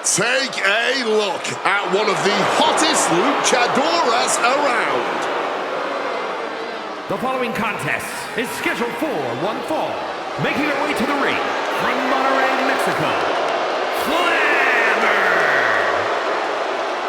Take a look at one of the hottest luchadoras around. The following contest is scheduled for one fall. Making her way to the ring from Monterrey, Mexico, Flammer!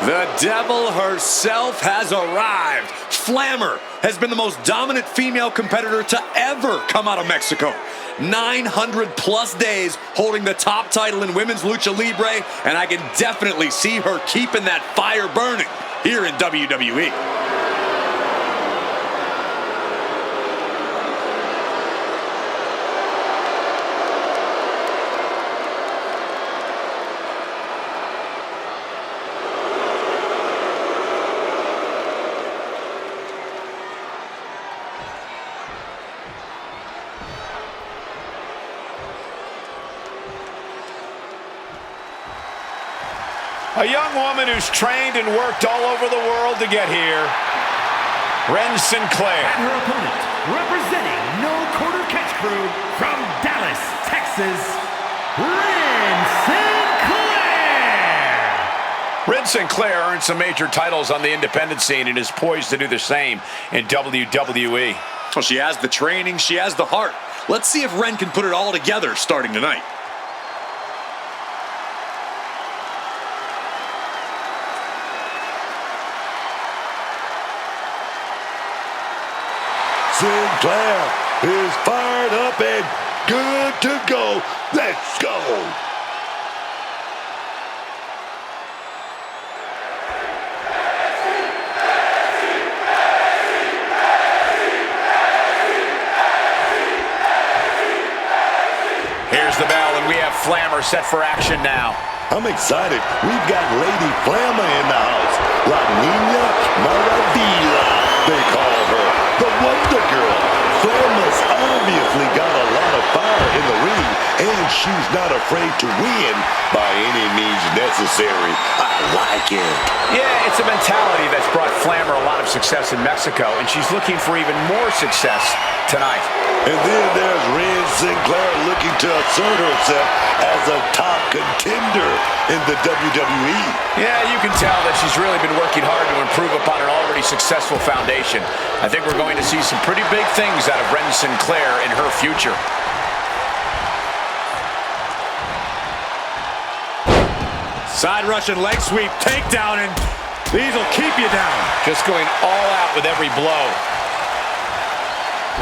The devil herself has arrived. Flammer has been the most dominant female competitor to ever come out of Mexico. 900 plus days holding the top title in women's lucha libre, and I can definitely see her keeping that fire burning here in WWE. A young woman who's trained and worked all over the world to get here. Ren Sinclair. And her opponent, representing No Quarter Catch Crew from Dallas, Texas, Ren Sinclair! Ren Sinclair earned some major titles on the independent scene and is poised to do the same in WWE. Well, she has the training, she has the heart. Let's see if Ren can put it all together starting tonight. Sinclair is fired up and good to go. Let's go. Here's the bell, and we have Flammer set for action now. I'm excited. We've got Lady Flammer in the house. La Niña Maravilla, they call her. The Wonder Girl. Flammer's obviously got a lot of fire in the ring, and she's not afraid to win by any means necessary. I like it. Yeah, it's a mentality that's brought Flammer a lot of success in Mexico, and she's looking for even more success tonight. And then there's Ren Sinclair looking to assert herself as a top contender in the WWE. Yeah, you can tell that she's really been working hard to improve upon an already successful foundation. I think we're going to see some pretty big things out of Ren Sinclair in her future. Side Russian leg sweep, takedown, and these will keep you down. Just going all out with every blow.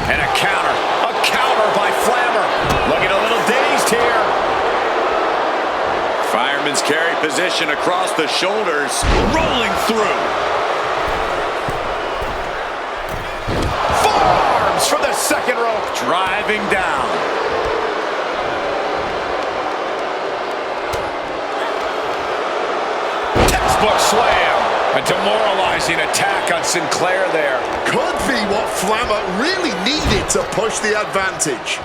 And a counter by Flammer. Looking a little dazed here. Fireman's carry position across the shoulders, rolling through. Forearms from the second rope. Driving down. Textbook slam. A demoralizing attack on Sinclair there. Could be what Flammer really needed to push the advantage.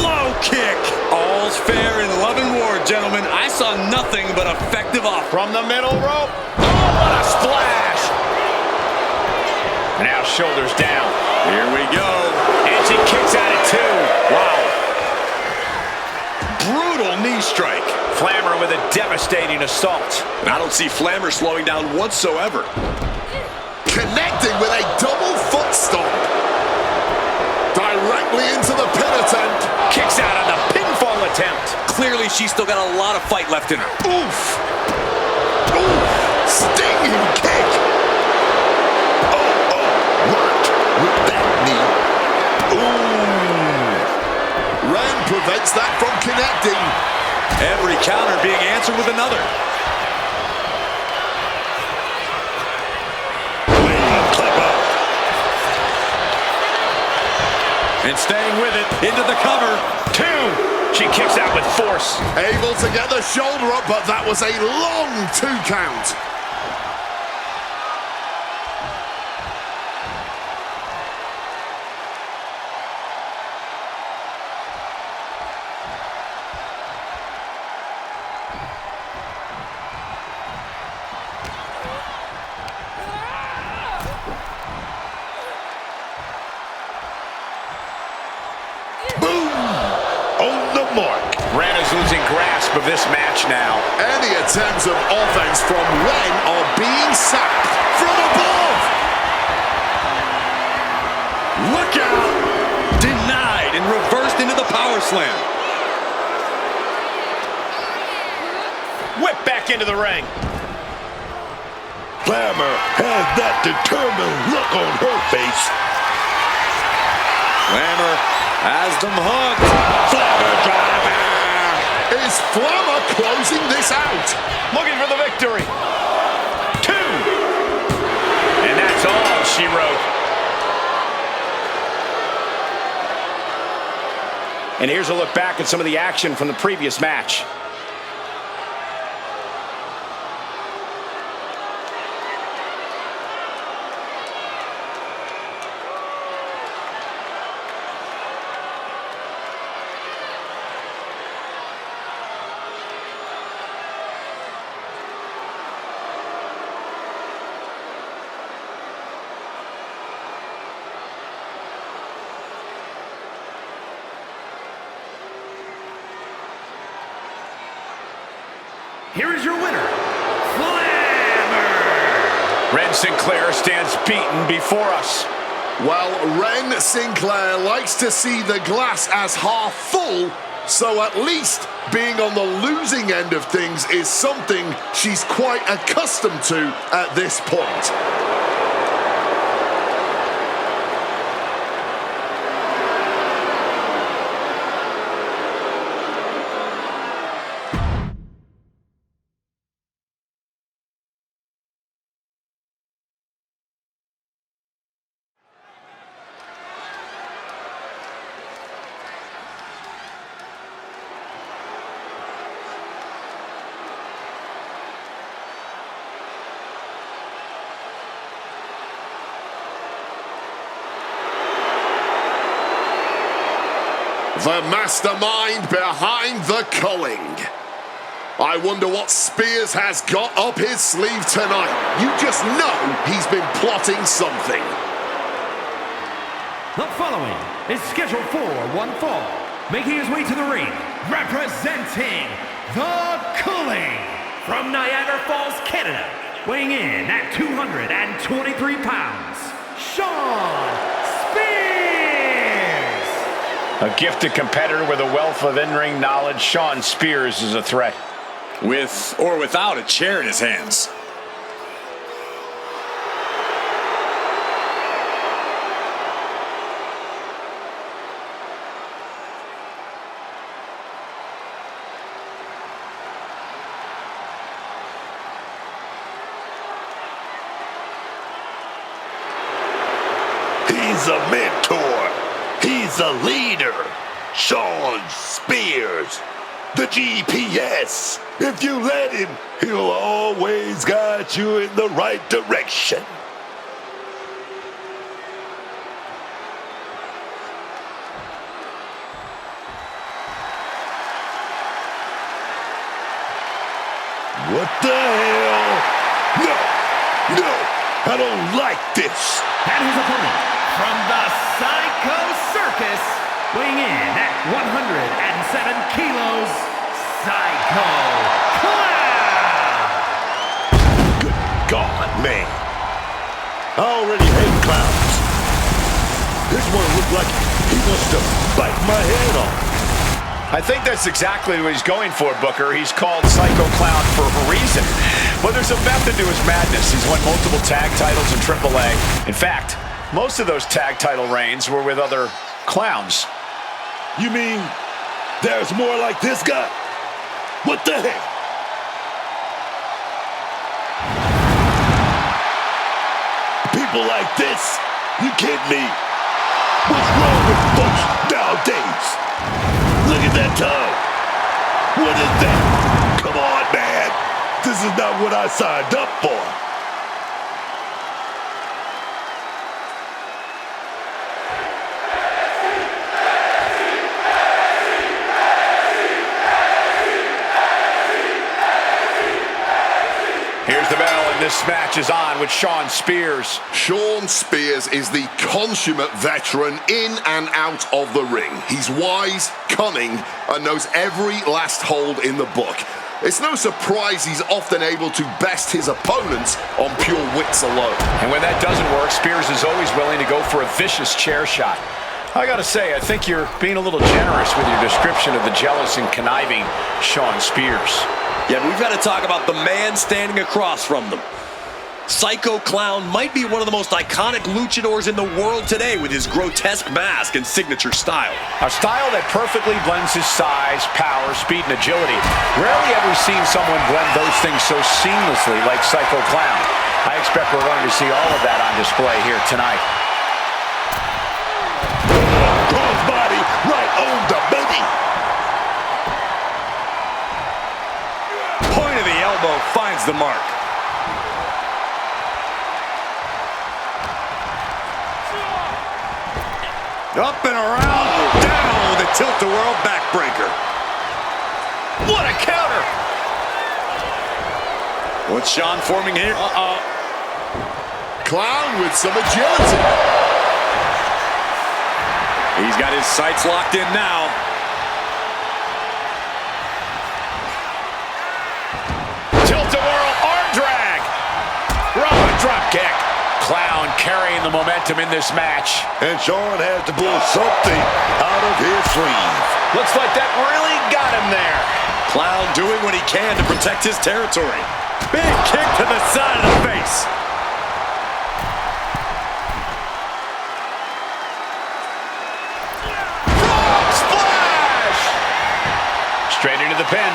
Low kick. All's fair in love and war, gentlemen. I saw nothing but effective offense. From the middle rope. Oh, what a splash. Now shoulders down. Here we go. And she kicks out at two. Wow. Brutal knee strike. Flammer with a devastating assault. I don't see Flammer slowing down whatsoever. Connecting with a double foot stomp. Directly into the pin attempt. Kicks out on the pinfall attempt. Clearly, she's still got a lot of fight left in her. Oof. Oof. Stinging kick. Oh, right. With that knee. Ooh. Ren prevents that from connecting. Every counter being answered with another. Clever. And staying with it, into the cover. Two. She kicks out with force. Able to get the shoulder up, but that was a long 2 count. mark. Ren is losing grasp of this match now. Any attempts of offense from Ren are being sacked from above. Look out! Denied and reversed into the power slam. Whip back into the ring. Flammer has that determined look on her face. Flammer has them hooked. Flammer driver. Is Flammer closing this out? Looking for the victory. 2. And that's all she wrote. And here's a look back at some of the action from the previous match. Here is your winner, Flammer! Ren Sinclair stands beaten before us. Well, Ren Sinclair likes to see the glass as half full, so at least being on the losing end of things is something she's quite accustomed to at this point. The mastermind behind the culling. I wonder what Spears has got up his sleeve tonight. You just know he's been plotting something. The following is scheduled for one fall, making his way to the ring, representing the Culling from Niagara Falls, Canada, weighing in at 223 pounds, Sean Spears! A gifted competitor with a wealth of in-ring knowledge, Sean Spears is a threat. With or without a chair in his hands. He's a mentor. He's a leader. Sean Spears. The GPS. If you let him, he'll always guide you in the right direction. What the hell? No, no, I don't like this. And his opponent from the Psycho Circus, weighing in at 107 kilos, Psycho Clown! Good God, man. I already hate clowns. This one looked like he wants to bite my head off. I think that's exactly what he's going for, Booker. He's called Psycho Clown for a reason. But there's a method to his madness. He's won multiple tag titles in AAA. In fact, most of those tag title reigns were with other clowns. You mean there's more like this guy? What the heck? People like this? You kidding me? What's wrong with folks nowadays? Look at that tongue. What is that? Come on, man. This is not what I signed up for. Here's the bell, and this This match is on with Shawn Spears. Shawn Spears is the consummate veteran in and out of the ring. He's wise, cunning, and knows every last hold in the book. It's no surprise he's often able to best his opponents on pure wits alone. And when that doesn't work, Spears is always willing to go for a vicious chair shot. I gotta say, I think you're being a little generous with your description of the jealous and conniving Shawn Spears. Yeah, we've got to talk about the man standing across from them. Psycho Clown might be one of the most iconic luchadors in the world today with his grotesque mask and signature style. A style that perfectly blends his size, power, speed, and agility. Rarely ever seen someone blend those things so seamlessly like Psycho Clown. I expect we're going to see all of that on display here tonight. Crossbody right on the belly. Point of the elbow finds the mark. Up and around, down with a tilt-a-whirl backbreaker. What a counter! What's Shawn forming here? Clown with some agility. He's got his sights locked in now. Tilt-a-whirl arm drag. Rolling drop kick. Clown carrying the momentum in this match. And Shawn has to pull something out of his sleeve. Looks like that really got him there. Clown doing what he can to protect his territory. Big kick to the side of the face. Frog splash! Straight into the pin.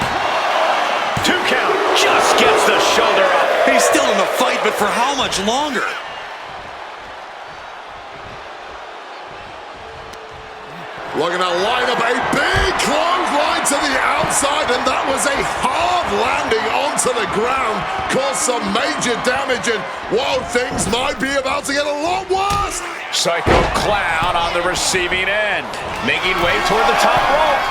2 count. Just gets the shoulder up. He's still in the fight, but for how much longer? Looking to line up a big clothesline to the outside, and that was a hard landing onto the ground. Caused some major damage, and whoa, things might be about to get a lot worse. Psycho Clown on the receiving end, making way toward the top rope.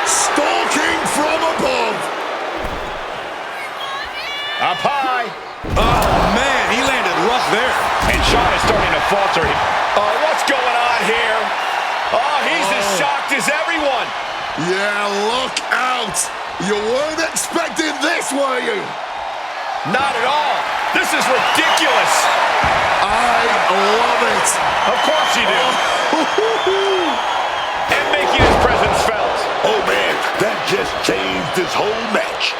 Stalking from above. Up high. Oh, man, he landed rough there. And Shawn is starting to falter. What's going on here? Oh, he's as shocked as everyone. Yeah, look out. You weren't expecting this, were you? Not at all. This is ridiculous. I love it. Of course you do. And making his presence felt. Oh man, that just changed this whole match.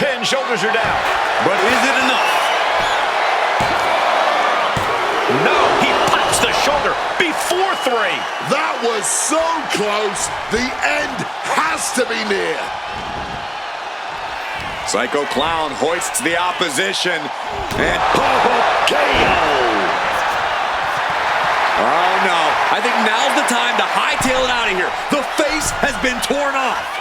Pin, shoulders are down. But is it enough? No, he pops the shoulder before 3. That was so close. The end has to be near. Psycho Clown hoists the opposition and KO. Oh no, I think now's the time to hightail it out of here. The face has been torn off.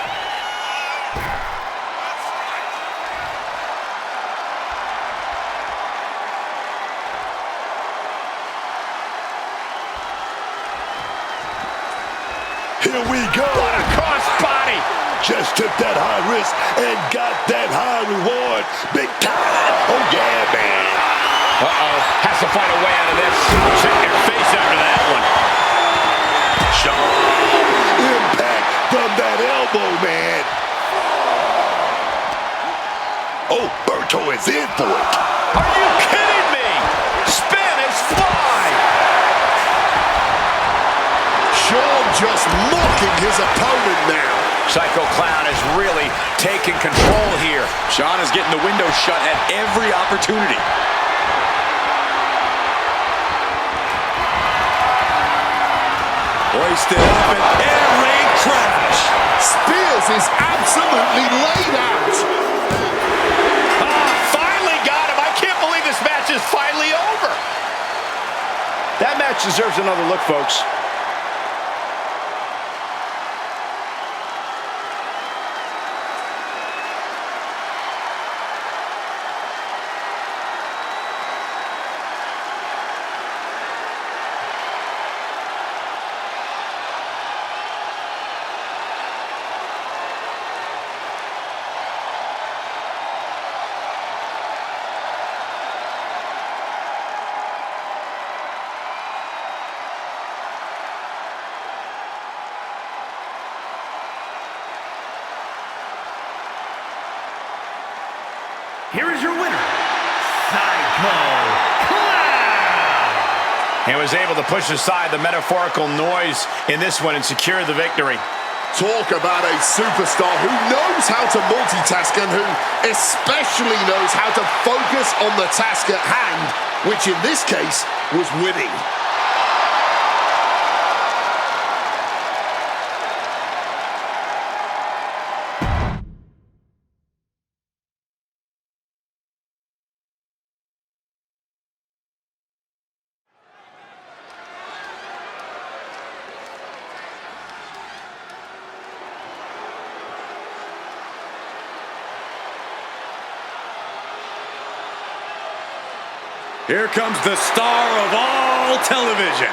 Here we go. What a crossbody. Just took that high risk and got that high reward. Big time. Oh yeah, man. Has to find a way out of this. Sit in your face after that one. Shawn. Impact from that elbow, man. Oh, Berto is in for it. Are you kidding me? Spanish fly. Shawn just mocking his opponent now. Psycho Clown is really taking control here. Shawn is getting the window shut at every opportunity. Hoisted up and air raid crash. Spears is absolutely laid out. Finally got him. I can't believe this match is finally over. That match deserves another look, folks. here is your winner, Psycho Clown. He was able to push aside the metaphorical noise in this one and secure the victory. Talk about a superstar who knows how to multitask and who especially knows how to focus on the task at hand, which in this case was winning. Here comes the star of all television.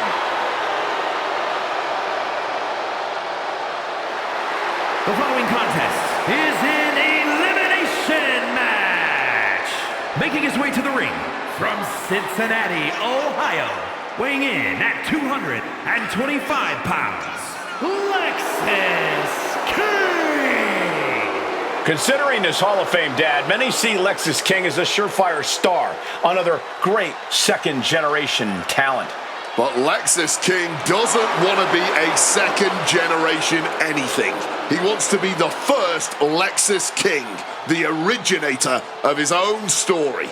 The following contest is an elimination match. Making his way to the ring from Cincinnati, Ohio, weighing in at 225 pounds, Lexis King. Considering his Hall of Fame dad, many see Lexis King as a surefire star, another great second-generation talent. But Lexis King doesn't want to be a second-generation anything. He wants to be the first Lexis King, the originator of his own story.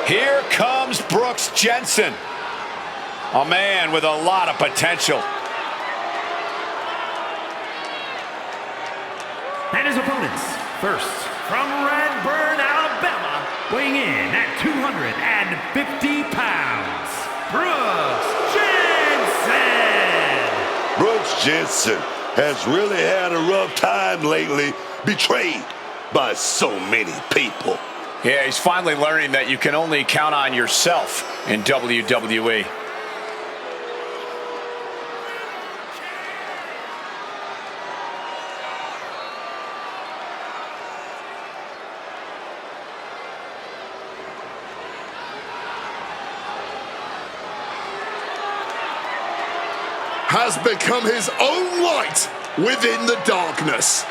Here comes Brooks Jensen, a man with a lot of potential. And his opponents, first, from Redburn, Alabama, weighing in at 250 pounds, Brooks Jensen. Brooks Jensen has really had a rough time lately, betrayed by so many people. Yeah, he's finally learning that you can only count on yourself in WWE. Has become his own light within the darkness.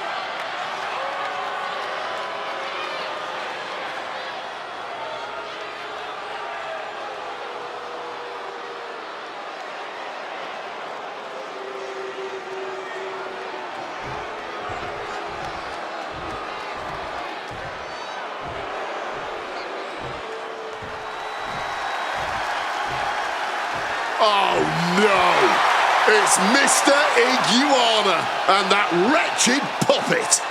Oh no! It's Mr. Iguana and that wretched puppet.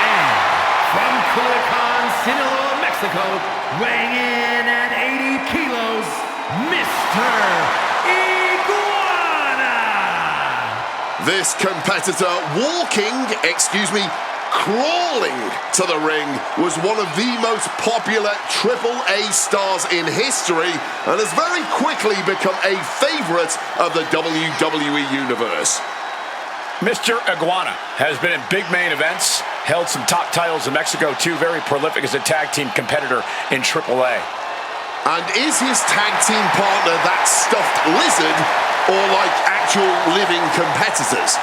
And from Culiacan, Sinaloa, Mexico, weighing in at 80 kilos, Mr. Iguana! This competitor crawling to the ring was one of the most popular AAA stars in history and has very quickly become a favorite of the WWE Universe. Mr. Iguana has been in big main events, held some top titles in Mexico too, very prolific as a tag team competitor in AAA. And is his tag team partner that stuffed lizard or like actual living competitors?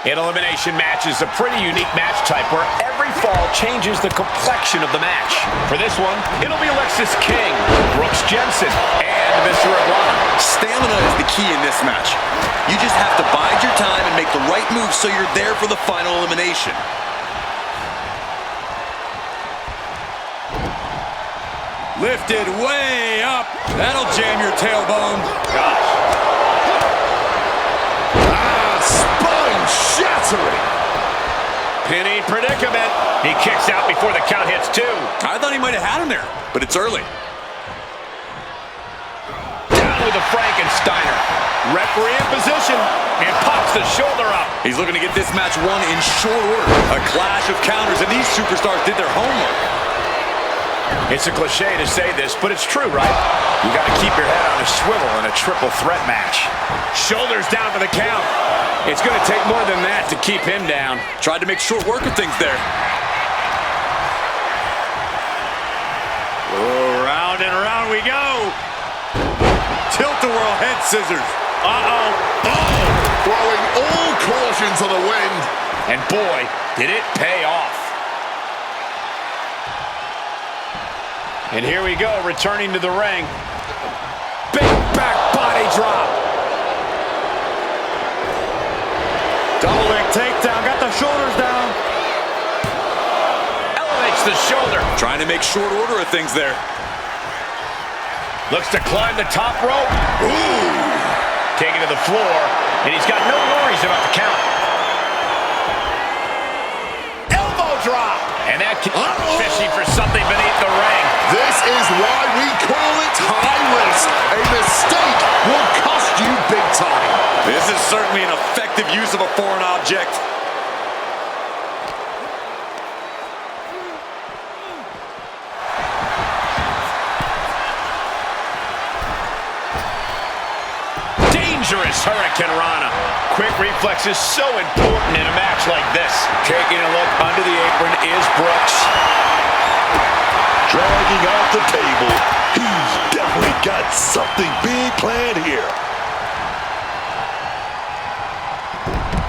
An elimination match is a pretty unique match type where every fall changes the complexion of the match. For this one, it'll be Lexis King, Brooks Jensen, and Mr. Iguana. Stamina is the key in this match. You just have to bide your time and make the right move so you're there for the final elimination. Lifted way up. That'll jam your tailbone. Gosh. Spine shattering. Pinning predicament. He kicks out before the count hits 2. I thought he might have had him there, but it's early. Down with a Frankensteiner. Referee in position and pops the shoulder up. He's looking to get this match won in short order. A clash of counters, and these superstars did their homework. It's a cliche to say this, but it's true, right? You got to keep your head on a swivel in a triple threat match. Shoulders down for the count. It's going to take more than that to keep him down. Tried to make short work of things there. Oh, round and round we go. Tilt-a-whirl head scissors. Uh-oh. Oh, throwing all caution to the wind. And boy, did it pay off. And here we go, returning to the ring. Big back body drop. Double leg takedown, got the shoulders down. Elevates the shoulder. Trying to make short order of things there. Looks to climb the top rope. Ooh. Taken to the floor, and he's got no worries about the count. Elbow drop. And that fishing for something beneath the ring. This is why we call it high risk. A mistake will cost you big time. This is certainly an effective use of a foreign object. Dangerous Hurricane Rana. Quick reflex is so important in a match like this. Taking a look under the apron is Brooks. Dragging off the table. He's definitely got something big planned here.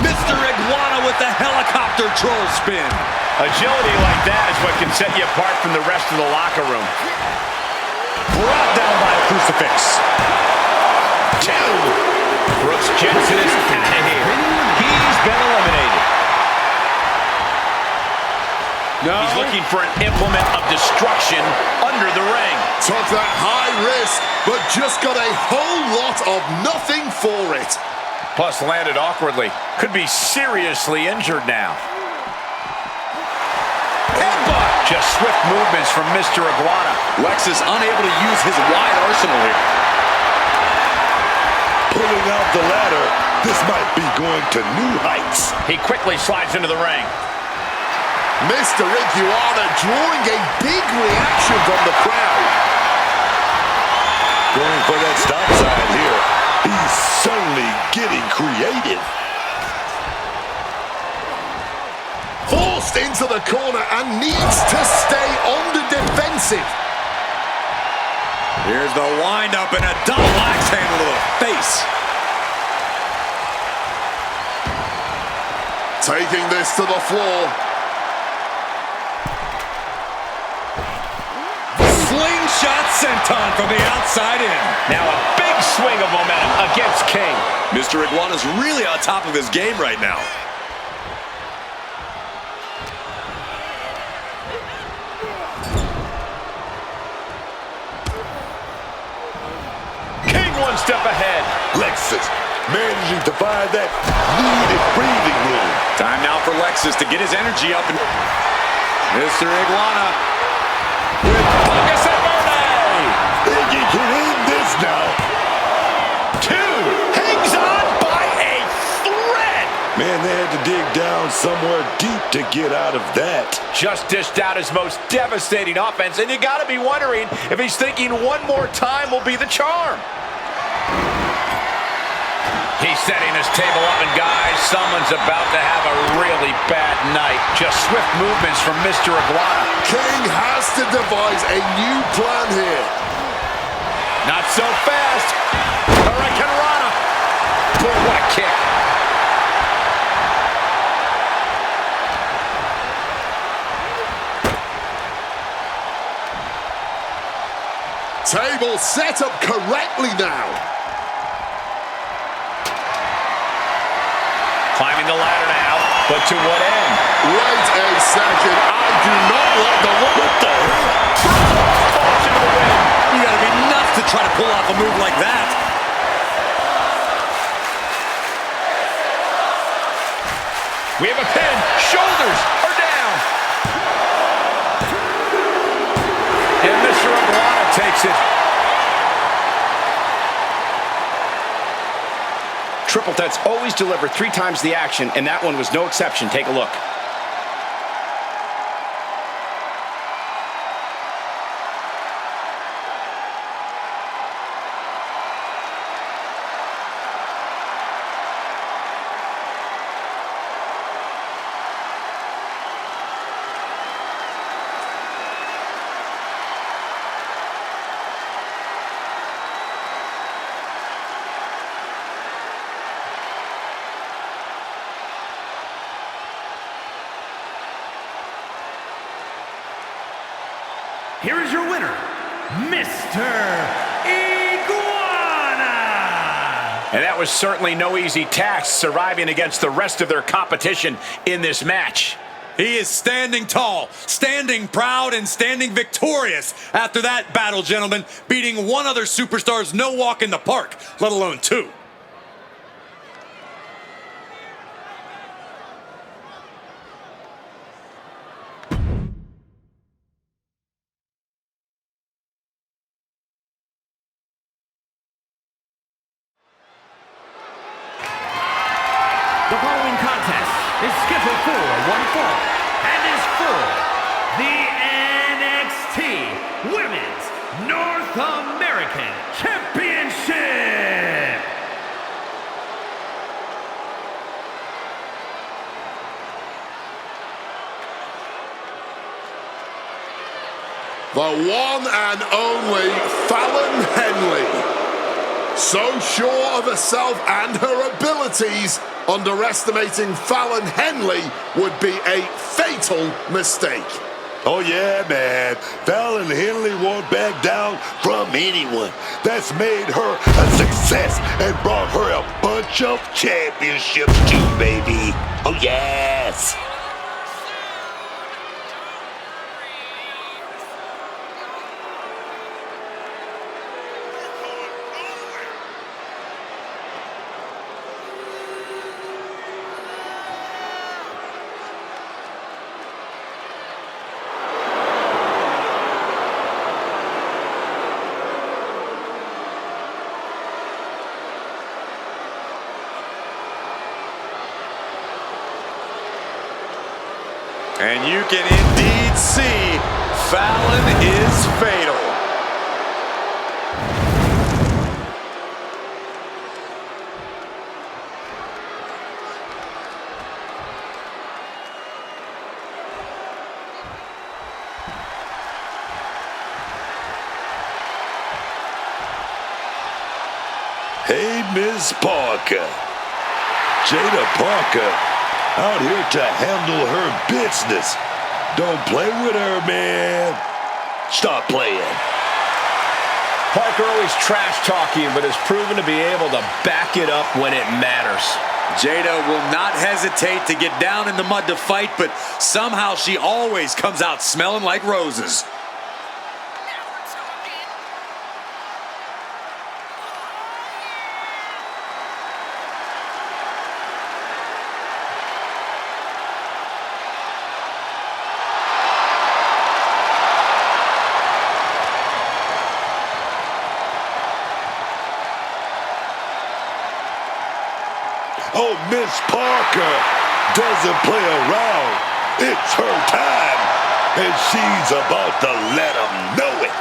Mr. Iguana with the helicopter troll spin. Agility like that is what can set you apart from the rest of the locker room. Brought down by a crucifix. 2. Brooks Jensen is out of here. He's been eliminated. No. He's looking for an implement of destruction under the ring. Took that high risk, but just got a whole lot of nothing for it. Plus landed awkwardly. Could be seriously injured now. Headbutt. Just swift movements from Mr. Iguana. Lex is unable to use his wide arsenal here. Pulling out the ladder. This might be going to new heights. He quickly slides into the ring. Mr. Iguana drawing a big reaction from the crowd. Going for that stop sign here. He's certainly getting creative. Forced into the corner and needs to stay on the defensive. Here's the wind-up and a double axe handle to the face. Taking this to the floor. Slingshot senton from the outside in. Now a big swing of momentum against King. Mr. Iguana's really on top of his game right now. King one step ahead. Lexus managing to find that needed breathing room. Time now for Lexus to get his energy up. And Mr. Iguana with Buckus and Verde. They can get in this now. 2. Hangs on by a thread. Man, they had to dig down somewhere deep to get out of that. Just dished out his most devastating offense, and you got to be wondering if he's thinking one more time will be the charm. He's setting his table up, and guys, someone's about to have a really bad night. Just swift movements from Mr. Iguana. King has to devise a new plan here. Not so fast. Hurricane Rana. Boy, what a kick. Table set up correctly now. Climbing the ladder now, but to what end? Wait a second. I do not like the look. What the hell? Falls into the wind. You gotta be nuts to try to pull off a move like that. We have a pin. Shoulders are down. And Mr. Iguana takes it. Triple Threats always deliver 3 times the action, and that one was no exception. Take a look. Here is your winner, Mr. Iguana! And that was certainly no easy task, surviving against the rest of their competition in this match. He is standing tall, standing proud, and standing victorious after that battle, gentlemen, beating one other superstar's no walk in the park, let alone 2. The following contest is scheduled for one fall and is for the NXT Women's North American Championship. The one and only Fallon Henley. So sure of herself and her abilities, underestimating Fallon Henley would be a fatal mistake. Oh yeah, man. Fallon Henley won't back down from anyone. That's made her a success and brought her a bunch of championships too, baby. Oh yes. And you can indeed see Fallon is fatal. Hey, Miss Parker. Jada Parker out here to handle her business. Don't play with her, man. Stop playing. Parker always trash talking, but has proven to be able to back it up when it matters. Jada will not hesitate to get down in the mud to fight, but somehow she always comes out smelling like roses. Oh, Miss Parker doesn't play around. It's her time, and she's about to let them know it.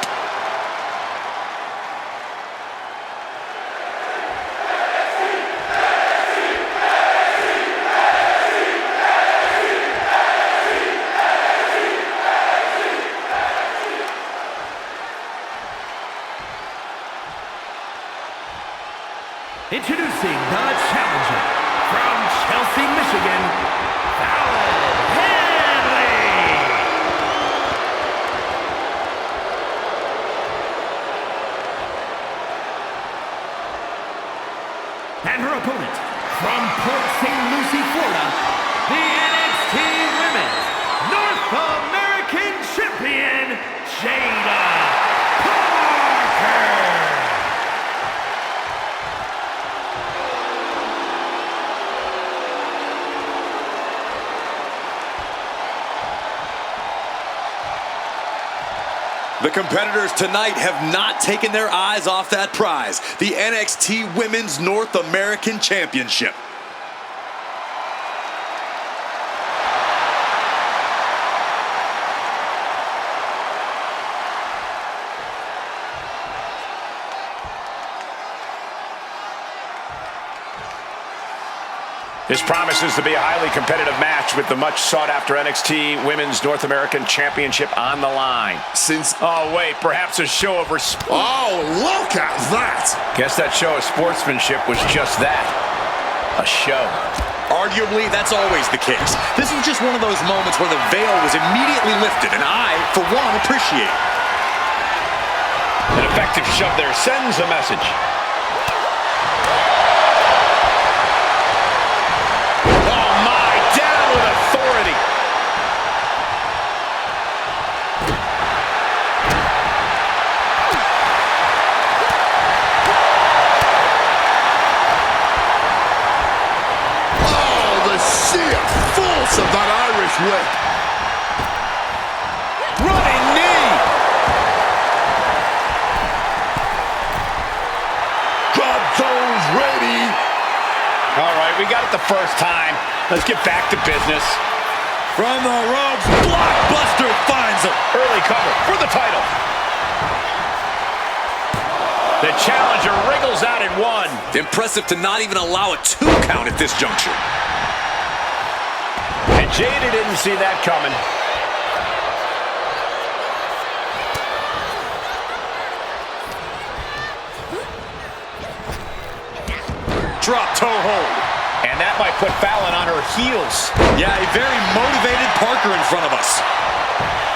Introducing the challenger from Chelsea, Michigan, Fallon Henley. The competitors tonight have not taken their eyes off that prize, the NXT Women's North American Championship. This promises to be a highly competitive match with the much sought-after NXT Women's North American Championship on the line. Oh, wait, perhaps a show of respect. Oh, look at that! Guess that show of sportsmanship was just that. A show. Arguably, that's always the case. This is just one of those moments where the veil was immediately lifted, and I, for one, appreciate it. An effective shove there sends a message. Of that Irish whip. Running knee. Drop zones ready. All right, we got it the first time. Let's get back to business. From the ropes, Blockbuster finds him. Early cover for the title. The challenger wriggles out in one. Impressive to not even allow a 2 count at this juncture. And Jada didn't see that coming. Drop toe hold. And that might put Fallon on her heels. Yeah, a very motivated Parker in front of us.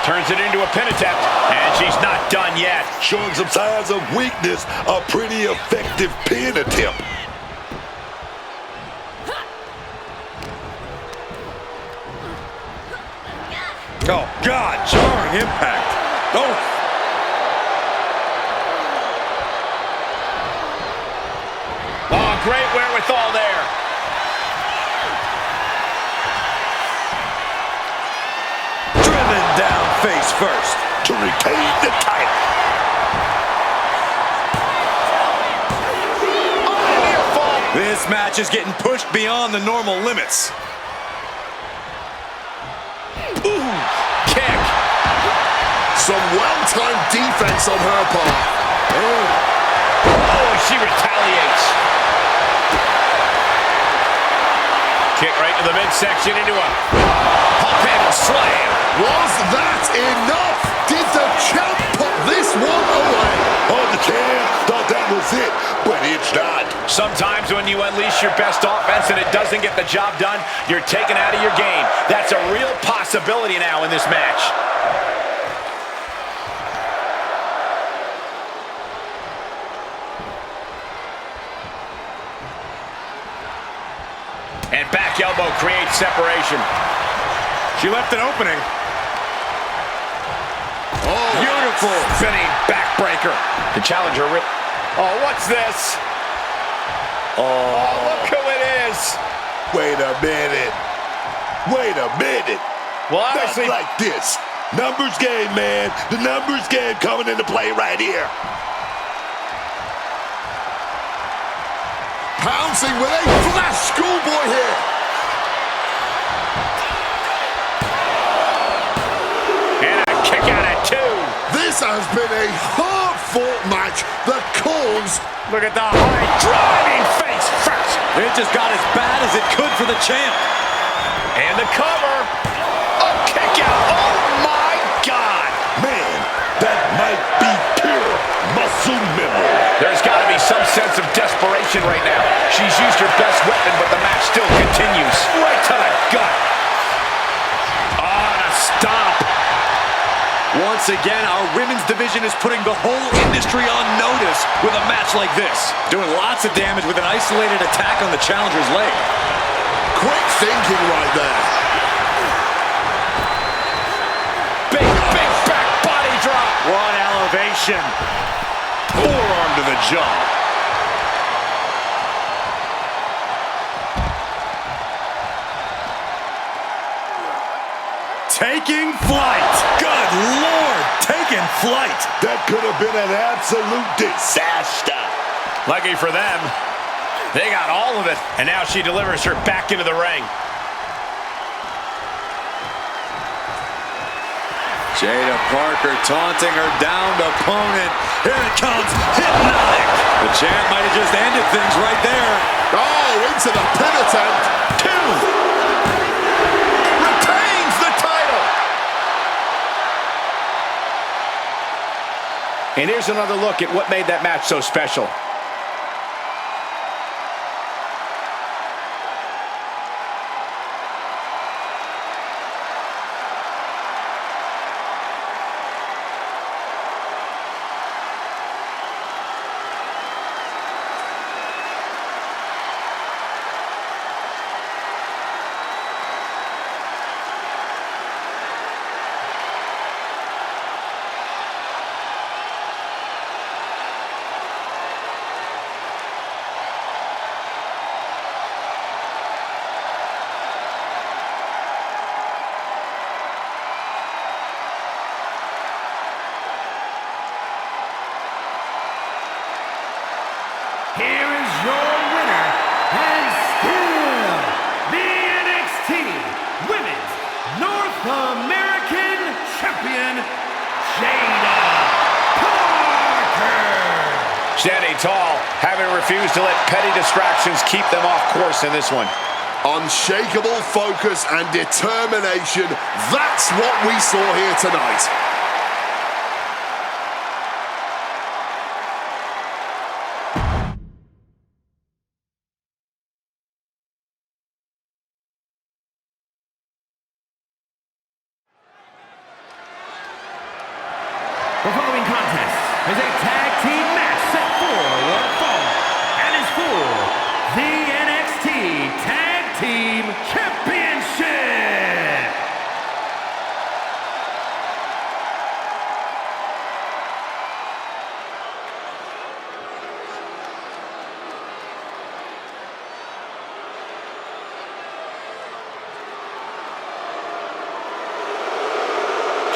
Turns it into a pin attempt, and she's not done yet. Showing some signs of weakness, a pretty effective pin attempt. Oh, God, jarring impact. Oh. Oh, great wherewithal there. Driven down face first. To retain the title. Oh, near fall. This match is getting pushed beyond the normal limits. Ooh, kick. Some well-timed defense on her part. Oh, she retaliates. Kick right to the midsection into a pop-handle slam. Was that enough? Did the champ put this one away? Oh, the champ thought that was it, but it's not. Sometimes when you unleash your best offense and it doesn't get the job done, you're taken out of your game. That's a real possibility now in this match. And back elbow creates separation. She left an opening. Oh, Beautiful spinning backbreaker. The challenger Oh, what's this? Oh, look who it is. Wait a minute. Wait a minute. Well, Not obviously, like this. Numbers game, man. The numbers game coming into play right here. pouncing with a flash schoolboy here. And a kick out at 2. This has been a hard-fought match that calls. Look at the high driving face first. It just got as bad as it could for the champ. And the cover. A kick out. Oh, my God. Man, that might be pure muscle memory. There's got to be some sense of desperation right now. She's used her best weapon, but the match still continues. Right to the gut. On a stomp. Once again, our women's division is putting the whole industry on notice with a match like this. Doing lots of damage with an isolated attack on the challenger's leg. Quick thinking right there. Big back body drop. One elevation. Forearm to the jaw. Taking flight. Good Lord. taking flight. That could have been an absolute disaster. Lucky for them, they got all of it. And now she delivers her back into the ring. Jada Parker taunting her downed opponent. Here it comes, hypnotic. The champ might have just ended things right there. Oh, into the pin attempt. 2. Retains the title. And here's another look at what made that match so special. Here is your winner, and still the NXT Women's North American Champion, Jada Parker. Standing tall, having refused to let petty distractions keep them off course in this one. Unshakable focus and determination. That's what we saw here tonight. The following contest is a tag team match set for one fall and is for the NXT Tag Team Championship.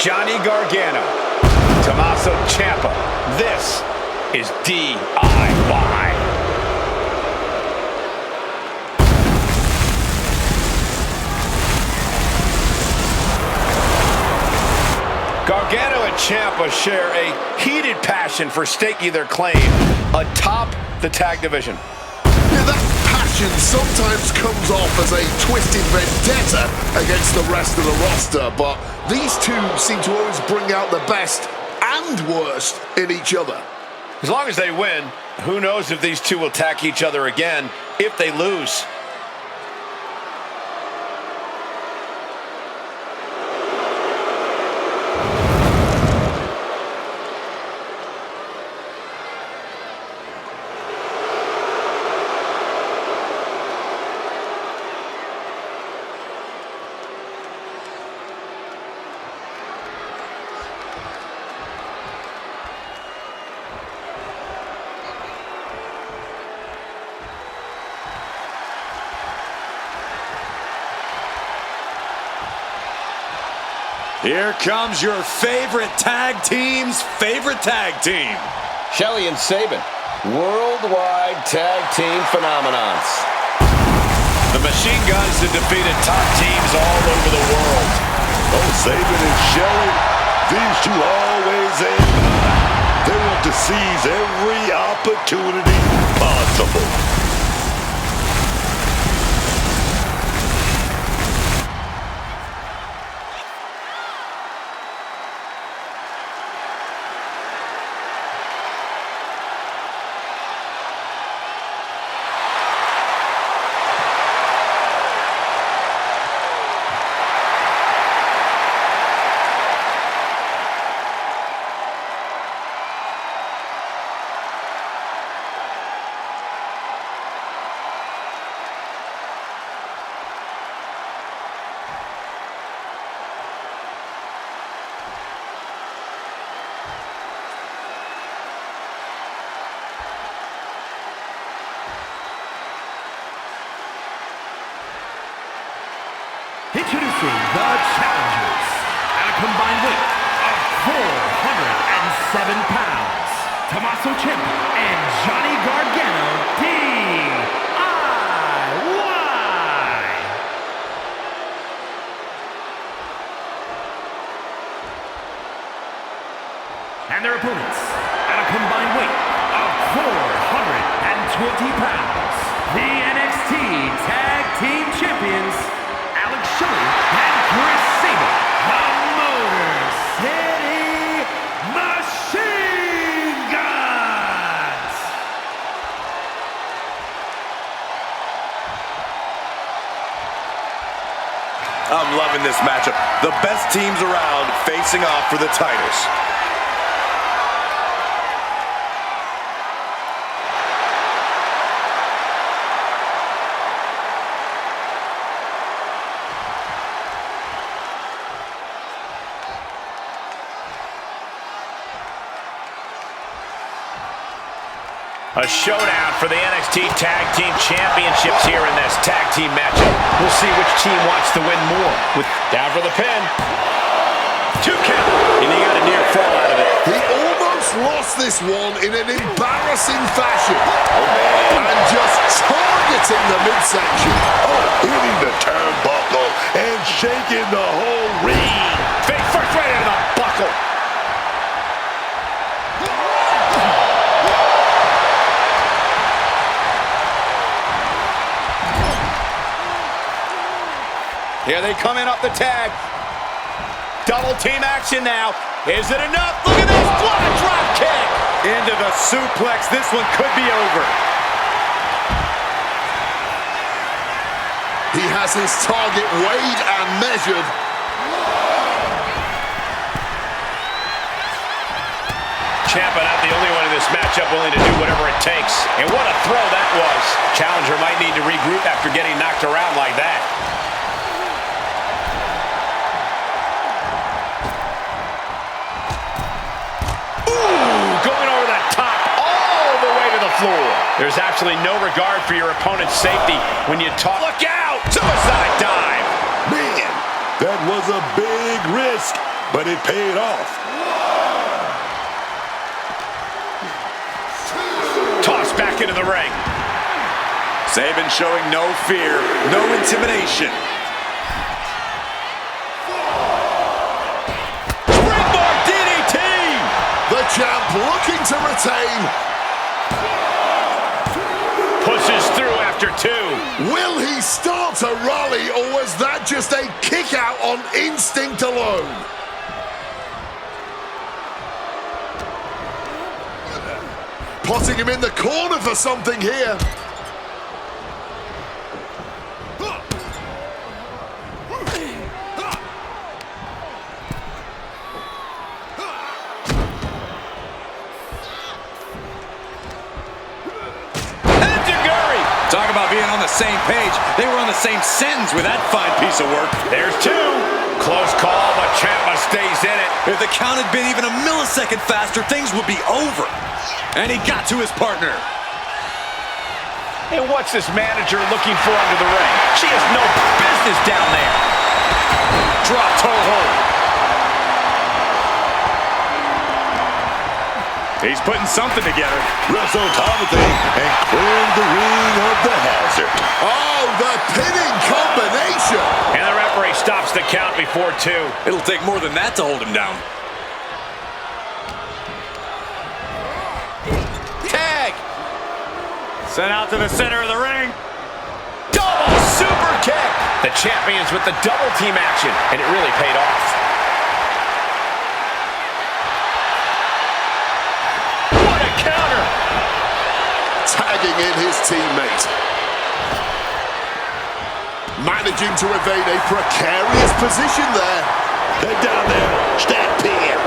Johnny Gargano, Tommaso Ciampa. This is DIY. Gargano and Ciampa share a heated passion for staking their claim atop the tag division. Yeah, that passion sometimes comes off as a twisted vendetta against the rest of the roster, but these two seem to always bring out the best and worst in each other. As long as they win, who knows if these two will attack each other again if they lose. Here comes your favorite tag team's favorite tag team. Shelly and Sabin, worldwide tag team phenomenons. The Machine Guns have defeated top teams all over the world. Oh, Sabin and Shelly, these two always aim high. They want to seize every opportunity possible. Introducing the challengers at a combined weight of pounds, Tommaso Ciampa and Johnny Gargano, DIY. And their opponents, at a combined weight of 420 pounds, the NXT Tag Team Champions, Alex Shelley and Chris Sabin, the Motor City Machine Guns. I'm loving this matchup. The best teams around facing off for the titles. A showdown for the NXT Tag Team Championships here in this tag team matchup. We'll see which team wants to win more. With down for the pin. 2 count. And he got a near fall out of it. He almost lost this one in an embarrassing fashion. And just targeting the midsection. Hitting the turnbuckle and shaking the whole ring. Fake first right into the buckle. Here they come in off the tag. Double team action now. Is it enough? Look at this drop kick. Into the suplex. This one could be over. He has his target weighed and measured. Ciampa not the only one in this matchup willing to do whatever it takes. And what a throw that was. Challenger might need to regroup after getting knocked around like that. Floor. There's absolutely no regard for your opponent's safety when you talk. Look out! Suicide dive! Man, that was a big risk, but it paid off. Toss back into the ring. Sabin showing no fear, no intimidation. Springboard DDT! The champ looking to retain. Pushes through after 2. Will he start to rally, or was that just a kick out on instinct alone? Potting him in the corner for something here. Talk about being on the same page. They were on the same sentence with that fine piece of work. There's 2. Close call, but Ciampa stays in it. If the count had been even a millisecond faster, things would be over. And he got to his partner. And what's this manager looking for under the ring? She has no business down there. Drop toe hold. He's putting something together. Rests on top of things and clearing the ring of the hazard. Oh, the pinning combination. And the referee stops the count before 2. It'll take more than that to hold him down. Tag. Sent out to the center of the ring. Double super kick. The champions with the double team action, and it really paid off. Tagging in his teammate. Managing to evade a precarious position there. Head down there, stack pin.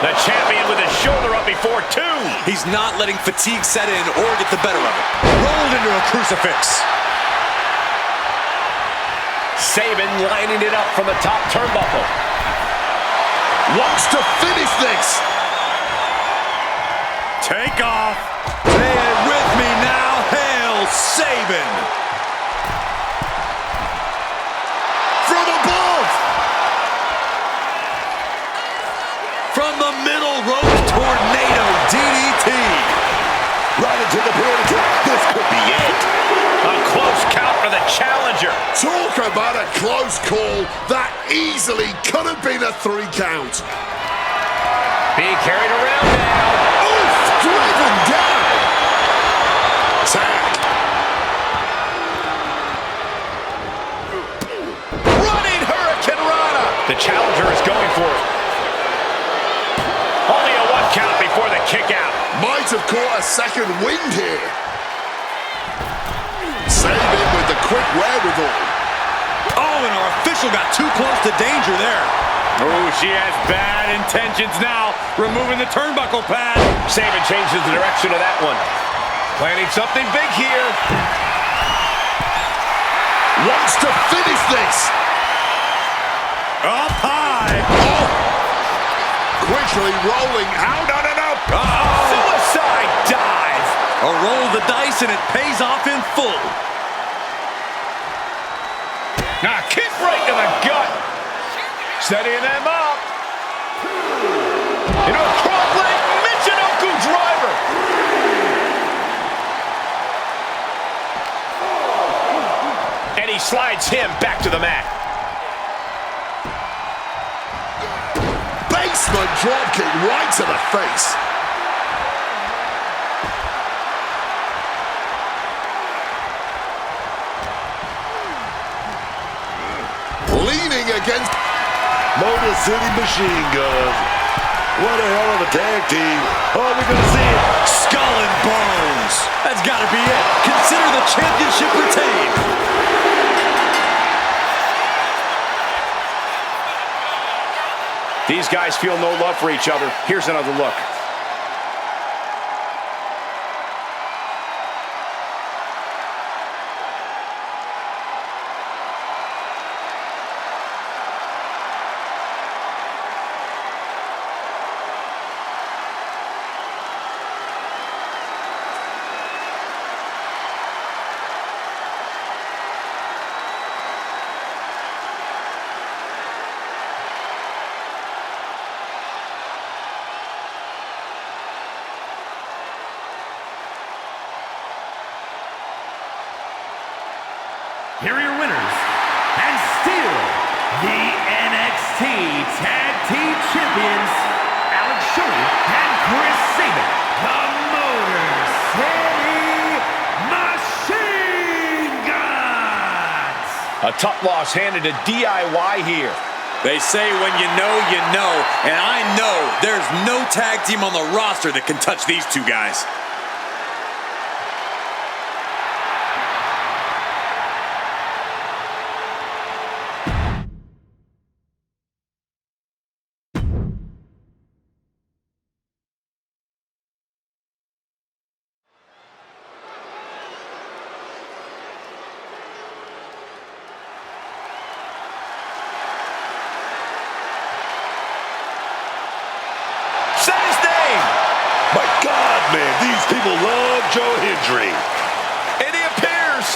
The champion with his shoulder up before 2. He's not letting fatigue set in or get the better of it. Rolled into a crucifix. Sabin lining it up from the top turnbuckle. Wants to finish this. Take off. Say it with me now. Hail Sabin. From above. the middle rope, tornado DDT. Right into the pin. This could be it. A close count for the challenger. Talk about a close call. That easily could have been a 3 count. Being carried around now. Oof! Driven down. Tag. Running Hurricane Rana. The challenger is going for it. Only a 1 count before the kick out. Might have caught a second wind here. Saving with the quick wherewithal. Oh, and our official got too close to danger there. Oh, she has bad intentions now. Removing the turnbuckle pad. Saban changes the direction of that one. Planning something big here. Wants to finish this. Up high. Oh. Quickly rolling out. No. Suicide dive. A roll of the dice and it pays off in full. Now kick right to the gut. Setting them up. Into a front leg Michinoku driver. And he slides him back to the mat. Basement dropkick right to the face. Leaning against Motor City Machine Gun. What a hell of a tag team. Oh, we're going to see it. Skull and bones. That's got to be it. Consider the championship retained. These guys feel no love for each other. Here's another look. Here are your winners, and still the NXT Tag Team Champions, Alex Shelley and Chris Sabin, the Motor City Machine Guns. A tough loss handed to DIY here. They say when you know, and I know there's no tag team on the roster that can touch these two guys. My God, man, these people love Joe Hendry. And he appears.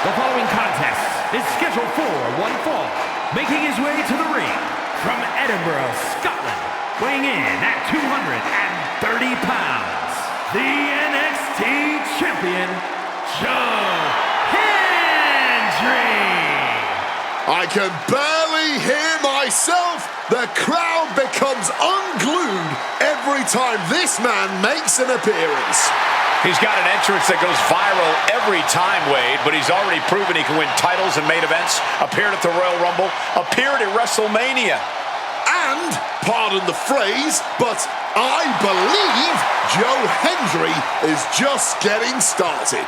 The following contest is scheduled for one fall, making his way to the ring from Edinburgh, Scotland, weighing in at 230 pounds, the NXT champion, Joe Hendry. I can barely hear myself. The crowd becomes unglued every time this man makes an appearance. He's got an entrance that goes viral every time, Wade, but he's already proven he can win titles and main events, appeared at the Royal Rumble, appeared at WrestleMania. And, pardon the phrase, but I believe Joe Hendry is just getting started.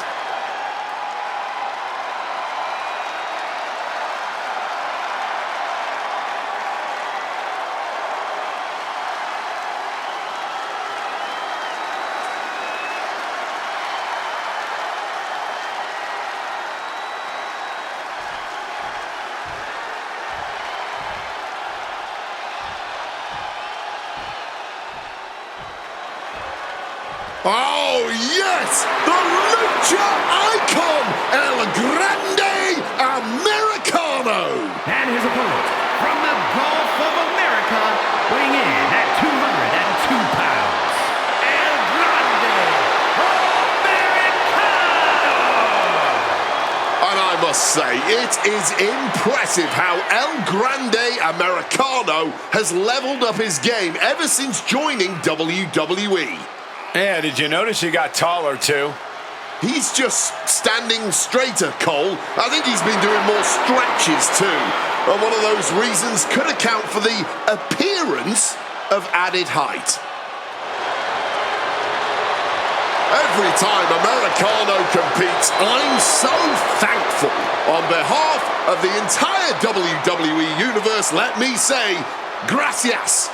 Oh, yes! The lucha icon, El Grande Americano! And his opponent, from the Gulf of America, say, it is impressive how El Grande Americano has leveled up his game ever since joining WWE. Yeah, did you notice he got taller too? He's just standing straighter, Cole. I think he's been doing more stretches too. And one of those reasons could account for the appearance of added height. Every time Americano competes, I'm so thankful. On behalf of the entire WWE Universe, let me say, gracias.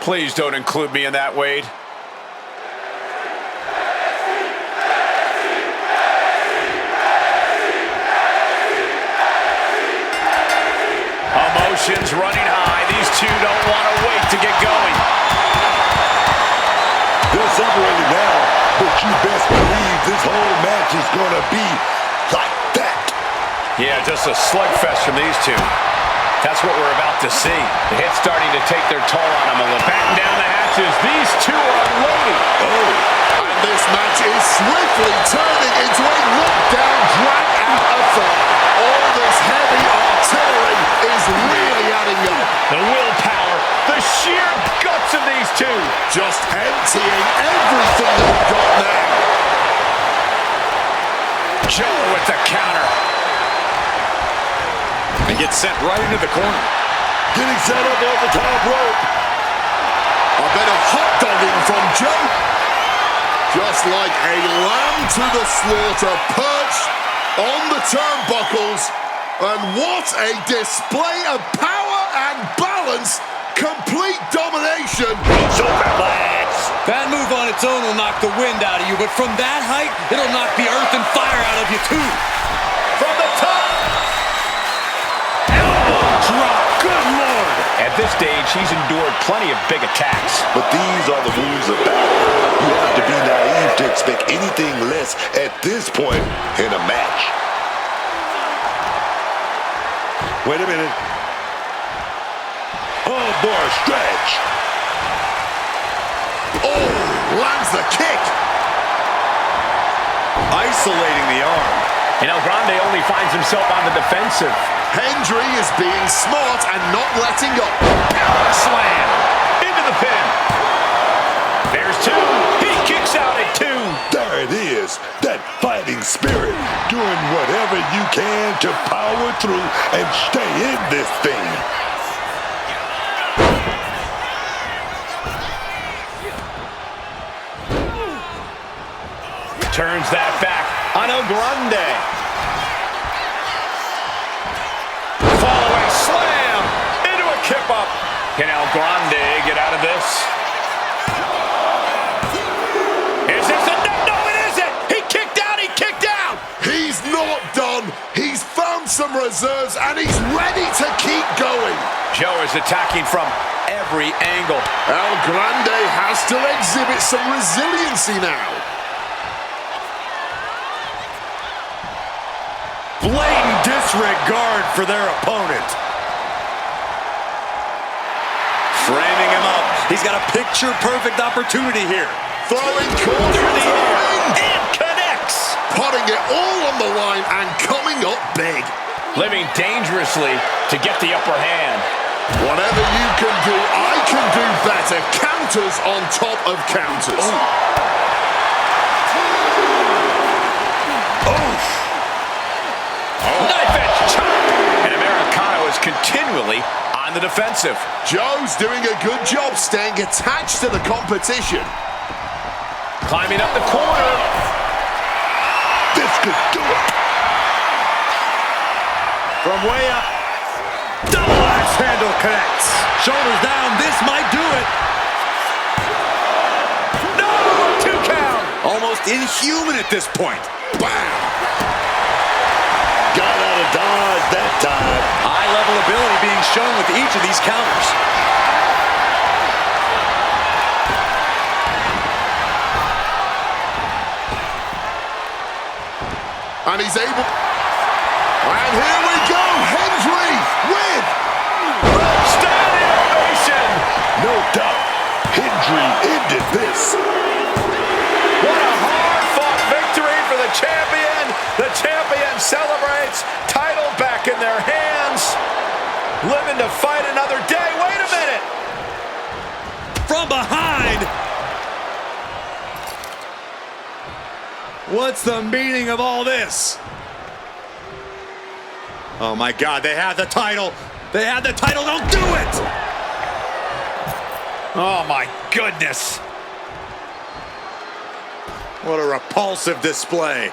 Please don't include me in that, Wade. Emotions running high. These two don't want to wait to get going. They're separated now, but you best believe this whole match is going to be like that. Yeah, just a slugfest from these two. That's what we're about to see. The hit's starting to take their toll on them. And batten down the hatches. These two are unloading. Oh, and this match is swiftly turning into a knockdown, drag-out affair. All this heavy artillery is really adding up. The willpower, the sheer guts of these two. Just emptying everything they've got now. Joe with the counter. And gets sent right into the corner. Getting set up on the top rope. A bit of hot dogging from Joe. Just like a lamb to the slaughter, perched on the turnbuckles. And what a display of power and balance. Complete domination. Superplex. That move on its own will knock the wind out of you, but from that height, it'll knock the earth and fire out of you too. From the top. Elbow drop. Good Lord. At this stage, he's endured plenty of big attacks. But these are the rules of battle. You have to be naive to expect anything less at this point in a match. Wait a minute. Oh, boy, stretch. Oh, lands the kick. Isolating the arm. And El Grande only finds himself on the defensive. Hendry is being smart and not letting up. Power slam. Into the pin. There's two. He kicks out at two. There it is. That fighting spirit. Doing whatever you can to power through and stay in this thing. Turns that back on El Grande. Fallaway slam into a kip up. Can El Grande get out of this? Is this a no, it isn't. He kicked out. He kicked out. He's not done. He's found some reserves and he's ready to keep going. Joe is attacking from every angle. El Grande has to exhibit some resiliency now. Blatant disregard for their opponent. Framing him up. He's got a picture-perfect opportunity here. Throwing corner Through the air. And connects. putting it all on the line and coming up big. Living dangerously to get the upper hand. Whatever you can do, I can do better. Counters on top of counters. Knife edge chop. And Americano is continually on the defensive. Joe's doing a good job staying attached to the competition. Climbing up the corner. This could do it. From way up. Double axe handle connects. Shoulders down. This might do it. No, 2 count. Almost inhuman at this point. Bam! Got out of dodge that time. High-level ability being shown with each of these counters. And he's able... And here we go! Hendry with... Standing ovation. No doubt, Hendry ended this. What a hard-fought victory for the champion. The champion celebrates title returns, living to fight another day. Wait a minute. From behind. What's the meaning of all this? Oh my God, they have the title. They have the title, don't do it! Oh my goodness. What a repulsive display.